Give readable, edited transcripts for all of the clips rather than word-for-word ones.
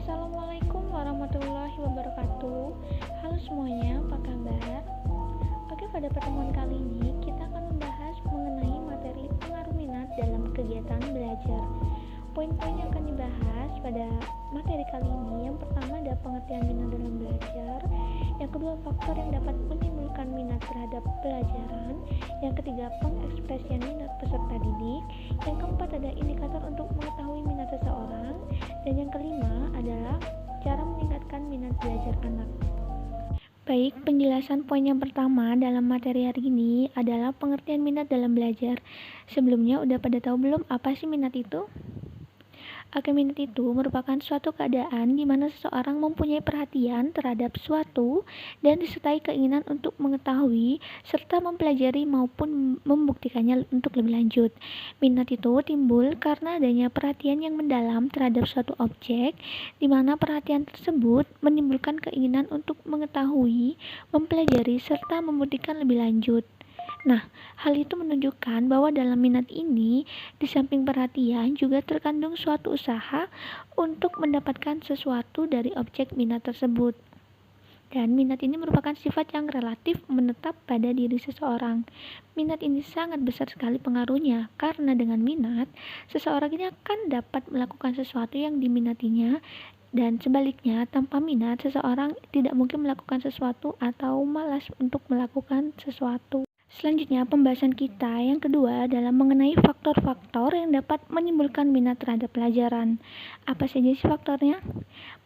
Assalamualaikum warahmatullahi wabarakatuh. Halo semuanya, apa kabar? Oke, pada pertemuan kali ini kita akan membahas mengenai materi pengaruh minat dalam kegiatan belajar. Poin-poin yang akan dibahas pada materi kali ini, yang pertama ada pengertian minat dalam belajar, yang kedua faktor yang dapat menimbulkan minat terhadap pelajaran, yang ketiga pengekspresian minat peserta didik, yang keempat ada indikator untuk mengetahui minat seseorang, dan yang kelima adalah cara meningkatkan minat belajar anak. Baik, penjelasan poin yang pertama dalam materi hari ini adalah pengertian minat dalam belajar. Sebelumnya udah pada tahu belum apa sih minat itu? Oke, minat itu merupakan suatu keadaan di mana seseorang mempunyai perhatian terhadap suatu dan disertai keinginan untuk mengetahui serta mempelajari maupun membuktikannya untuk lebih lanjut. Minat itu timbul karena adanya perhatian yang mendalam terhadap suatu objek, di mana perhatian tersebut menimbulkan keinginan untuk mengetahui, mempelajari serta membuktikan lebih lanjut. Nah, hal itu menunjukkan bahwa dalam minat ini, di samping perhatian juga terkandung suatu usaha untuk mendapatkan sesuatu dari objek minat tersebut. Dan minat ini merupakan sifat yang relatif menetap pada diri seseorang. Minat ini sangat besar sekali pengaruhnya, karena dengan minat, seseorang ini akan dapat melakukan sesuatu yang diminatinya, dan sebaliknya, tanpa minat, seseorang tidak mungkin melakukan sesuatu atau malas untuk melakukan sesuatu. Selanjutnya, pembahasan kita yang kedua adalah mengenai faktor-faktor yang dapat menimbulkan minat terhadap pelajaran. Apa saja sih faktornya?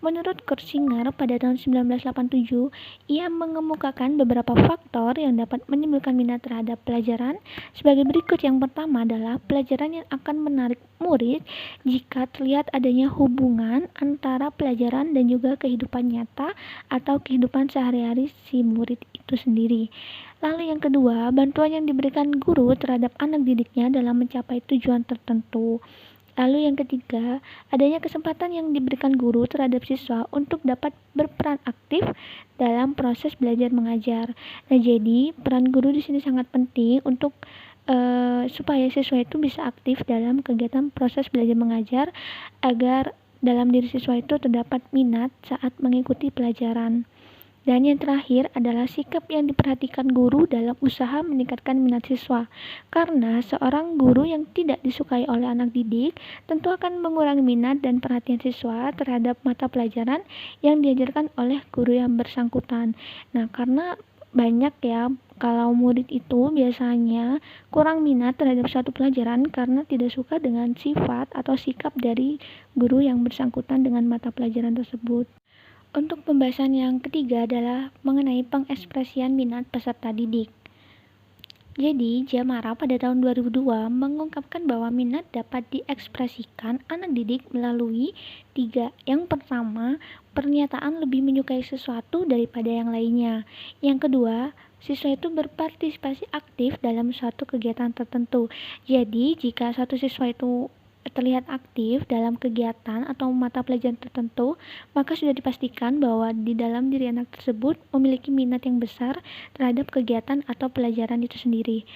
Menurut Kurt Singer pada tahun 1987, ia mengemukakan beberapa faktor yang dapat menimbulkan minat terhadap pelajaran. Sebagai berikut, yang pertama adalah pelajaran yang akan menarik murid jika terlihat adanya hubungan antara pelajaran dan juga kehidupan nyata atau kehidupan sehari-hari si murid itu sendiri. Lalu yang kedua, bantuan yang diberikan guru terhadap anak didiknya dalam mencapai tujuan tertentu. Lalu yang ketiga, adanya kesempatan yang diberikan guru terhadap siswa untuk dapat berperan aktif dalam proses belajar mengajar. Nah, jadi peran guru di sini sangat penting untuk supaya siswa itu bisa aktif dalam kegiatan proses belajar mengajar agar dalam diri siswa itu terdapat minat saat mengikuti pelajaran. Dan yang terakhir adalah sikap yang diperhatikan guru dalam usaha meningkatkan minat siswa. Karena seorang guru yang tidak disukai oleh anak didik tentu akan mengurangi minat dan perhatian siswa terhadap mata pelajaran yang diajarkan oleh guru yang bersangkutan. Nah, karena banyak ya kalau murid itu biasanya kurang minat terhadap suatu pelajaran karena tidak suka dengan sifat atau sikap dari guru yang bersangkutan dengan mata pelajaran tersebut. Untuk pembahasan yang ketiga adalah mengenai pengekspresian minat peserta didik. Jadi, Jamara pada tahun 2002 mengungkapkan bahwa minat dapat diekspresikan anak didik melalui tiga. Yang pertama, pernyataan lebih menyukai sesuatu daripada yang lainnya. Yang kedua, siswa itu berpartisipasi aktif dalam suatu kegiatan tertentu. Jadi, jika satu siswa itu terlihat aktif dalam kegiatan atau mata pelajaran tertentu, maka sudah dipastikan bahwa di dalam diri anak tersebut memiliki minat yang besar terhadap kegiatan atau pelajaran itu sendiri.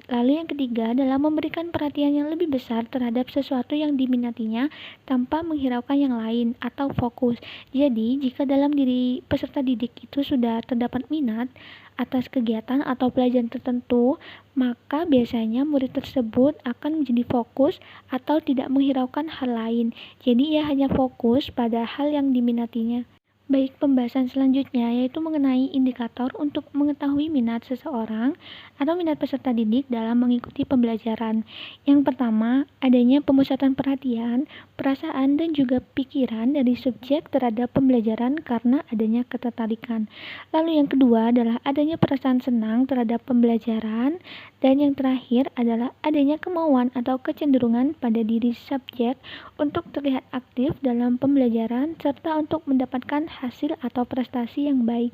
Lalu yang ketiga adalah memberikan perhatian yang lebih besar terhadap sesuatu yang diminatinya tanpa menghiraukan yang lain atau fokus. Jadi, jika dalam diri peserta didik itu sudah terdapat minat atas kegiatan atau pelajaran tertentu, maka biasanya murid tersebut akan menjadi fokus atau tidak menghiraukan hal lain. Jadi ia hanya fokus pada hal yang diminatinya. Baik, pembahasan selanjutnya yaitu mengenai indikator untuk mengetahui minat seseorang atau minat peserta didik dalam mengikuti pembelajaran. Yang pertama, adanya pemusatan perhatian, perasaan, dan juga pikiran dari subjek terhadap pembelajaran karena adanya ketertarikan. Lalu yang kedua adalah adanya perasaan senang terhadap pembelajaran, dan yang terakhir adalah adanya kemauan atau kecenderungan pada diri subjek untuk terlihat aktif dalam pembelajaran serta untuk mendapatkan hasil atau prestasi yang baik.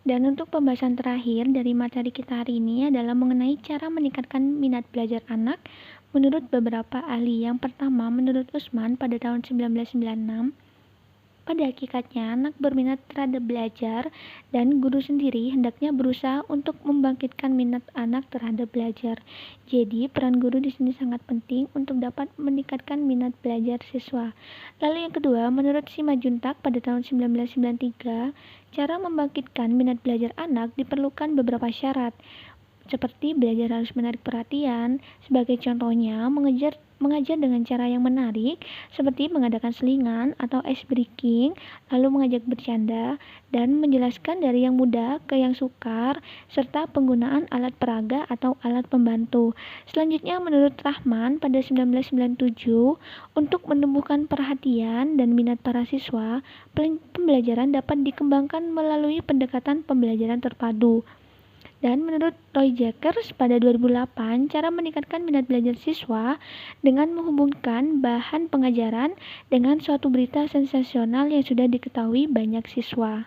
Dan untuk pembahasan terakhir dari materi kita hari ini adalah mengenai cara meningkatkan minat belajar anak menurut beberapa ahli. Yang pertama, menurut Usman pada tahun 1996, Pada hakikatnya, anak berminat terhadap belajar dan guru sendiri hendaknya berusaha untuk membangkitkan minat anak terhadap belajar. Jadi, peran guru di sini sangat penting untuk dapat meningkatkan minat belajar siswa. Lalu yang kedua, menurut Simajuntak pada tahun 1993, cara membangkitkan minat belajar anak diperlukan beberapa syarat seperti belajar harus menarik perhatian, sebagai contohnya mengajar dengan cara yang menarik, seperti mengadakan selingan atau ice breaking, lalu mengajak bercanda, dan menjelaskan dari yang mudah ke yang sukar, serta penggunaan alat peraga atau alat pembantu. Selanjutnya, menurut Rahman pada 1997, untuk menumbuhkan perhatian dan minat para siswa, pembelajaran dapat dikembangkan melalui pendekatan pembelajaran terpadu. Dan menurut Roy Jakers pada 2008, cara meningkatkan minat belajar siswa dengan menghubungkan bahan pengajaran dengan suatu berita sensasional yang sudah diketahui banyak siswa.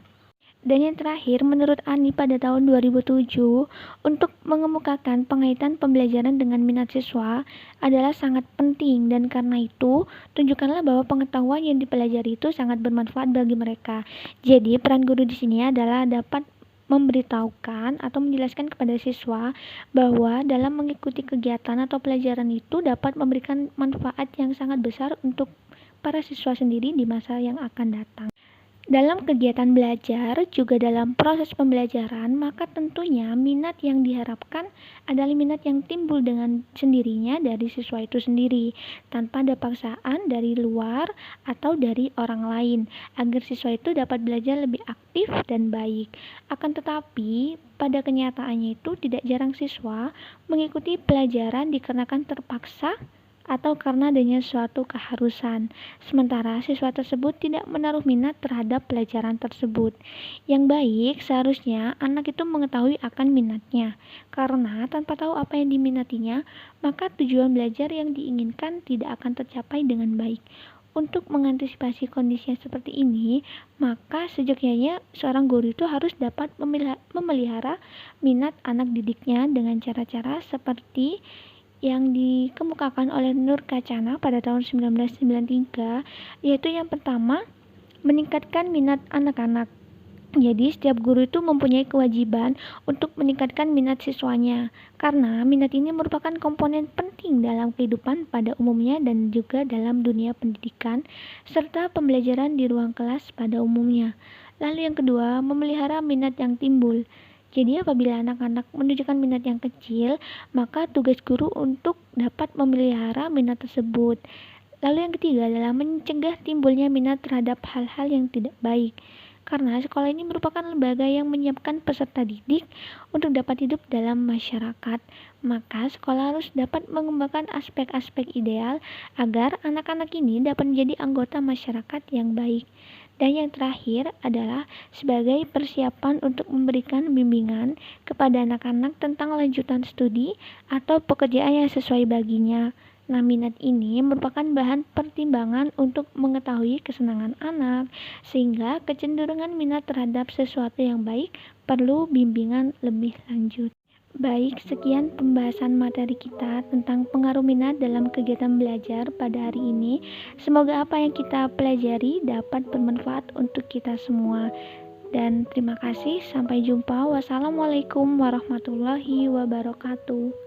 Dan yang terakhir, menurut Ani pada tahun 2007, untuk mengemukakan pengaitan pembelajaran dengan minat siswa adalah sangat penting, dan karena itu, tunjukkanlah bahwa pengetahuan yang dipelajari itu sangat bermanfaat bagi mereka. Jadi, peran guru di sini adalah dapat memberitahukan atau menjelaskan kepada siswa bahwa dalam mengikuti kegiatan atau pelajaran itu dapat memberikan manfaat yang sangat besar untuk para siswa sendiri di masa yang akan datang. Dalam kegiatan belajar, juga dalam proses pembelajaran, maka tentunya minat yang diharapkan adalah minat yang timbul dengan sendirinya dari siswa itu sendiri, tanpa ada paksaan dari luar atau dari orang lain, agar siswa itu dapat belajar lebih aktif dan baik. Akan tetapi, pada kenyataannya itu tidak jarang siswa mengikuti pelajaran dikarenakan terpaksa atau karena adanya suatu keharusan, sementara siswa tersebut tidak menaruh minat terhadap pelajaran tersebut. Yang baik seharusnya anak itu mengetahui akan minatnya, karena tanpa tahu apa yang diminatinya, maka tujuan belajar yang diinginkan tidak akan tercapai dengan baik. Untuk mengantisipasi kondisi yang seperti ini, maka sejatinya seorang guru itu harus dapat memelihara minat anak didiknya dengan cara-cara seperti yang dikemukakan oleh Nur Kacana pada tahun 1993, yaitu yang pertama, meningkatkan minat anak-anak. Jadi, setiap guru itu mempunyai kewajiban untuk meningkatkan minat siswanya, karena minat ini merupakan komponen penting dalam kehidupan pada umumnya dan juga dalam dunia pendidikan, serta pembelajaran di ruang kelas pada umumnya. Lalu yang kedua, memelihara minat yang timbul. Jadi apabila anak-anak menunjukkan minat yang kecil, maka tugas guru untuk dapat memelihara minat tersebut. Lalu yang ketiga adalah mencegah timbulnya minat terhadap hal-hal yang tidak baik. Karena sekolah ini merupakan lembaga yang menyiapkan peserta didik untuk dapat hidup dalam masyarakat, maka sekolah harus dapat mengembangkan aspek-aspek ideal agar anak-anak ini dapat menjadi anggota masyarakat yang baik. Dan yang terakhir adalah sebagai persiapan untuk memberikan bimbingan kepada anak-anak tentang lanjutan studi atau pekerjaan yang sesuai baginya. Nah, minat ini merupakan bahan pertimbangan untuk mengetahui kesenangan anak, sehingga kecenderungan minat terhadap sesuatu yang baik perlu bimbingan lebih lanjut. Baik, sekian pembahasan materi kita tentang pengaruh minat dalam kegiatan belajar pada hari ini. Semoga apa yang kita pelajari dapat bermanfaat untuk kita semua. Dan terima kasih, sampai jumpa. Wassalamualaikum warahmatullahi wabarakatuh.